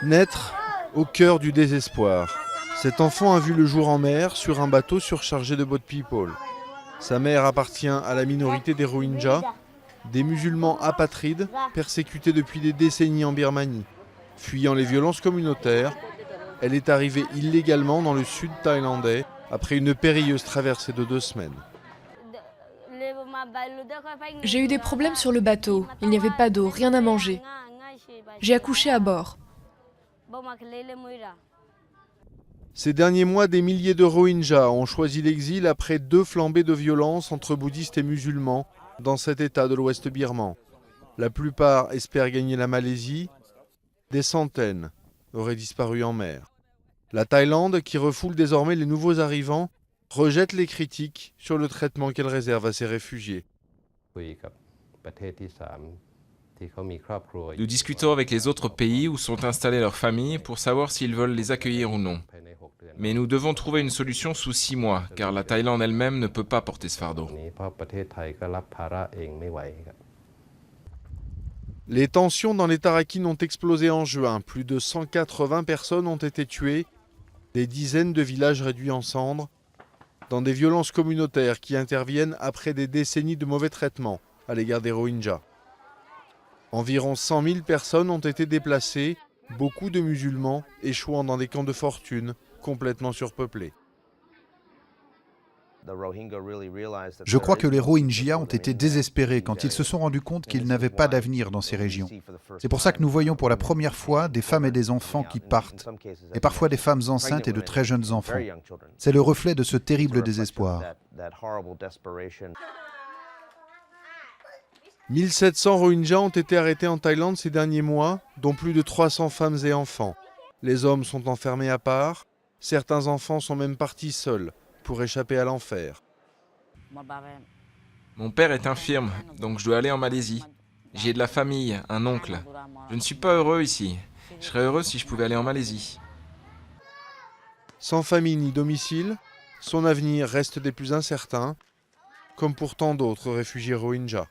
Naître au cœur du désespoir. Cet enfant a vu le jour en mer sur un bateau surchargé de boat people. Sa mère appartient à la minorité des Rohingyas, des musulmans apatrides persécutés depuis des décennies en Birmanie. Fuyant les violences communautaires, elle est arrivée illégalement dans le sud thaïlandais après une périlleuse traversée de 2 semaines. J'ai eu des problèmes sur le bateau. Il n'y avait pas d'eau, rien à manger. J'ai accouché à bord. Ces derniers mois, des milliers de Rohingyas ont choisi l'exil après 2 flambées de violence entre bouddhistes et musulmans dans cet état de l'ouest birman. La plupart espèrent gagner la Malaisie. Des centaines auraient disparu en mer. La Thaïlande, qui refoule désormais les nouveaux arrivants, rejette les critiques sur le traitement qu'elle réserve à ces réfugiés. Nous discutons avec les autres pays où sont installées leurs familles pour savoir s'ils veulent les accueillir ou non. Mais nous devons trouver une solution sous 6 mois, car la Thaïlande elle-même ne peut pas porter ce fardeau. Les tensions dans les Tarakines ont explosé en juin. Plus de 180 personnes ont été tuées, des dizaines de villages réduits en cendres, dans des violences communautaires qui interviennent après des décennies de mauvais traitements à l'égard des Rohingyas. Environ 100 000 personnes ont été déplacées, beaucoup de musulmans échouant dans des camps de fortune complètement surpeuplés. Je crois que les Rohingyas ont été désespérés quand ils se sont rendus compte qu'ils n'avaient pas d'avenir dans ces régions. C'est pour ça que nous voyons pour la première fois des femmes et des enfants qui partent, et parfois des femmes enceintes et de très jeunes enfants. C'est le reflet de ce terrible désespoir. 1700 Rohingyas ont été arrêtés en Thaïlande ces derniers mois, dont plus de 300 femmes et enfants. Les hommes sont enfermés à part, certains enfants sont même partis seuls pour échapper à l'enfer. Mon père est infirme, donc je dois aller en Malaisie. J'ai de la famille, un oncle. Je ne suis pas heureux ici. Je serais heureux si je pouvais aller en Malaisie. Sans famille ni domicile, son avenir reste des plus incertains, comme pour tant d'autres réfugiés Rohingyas.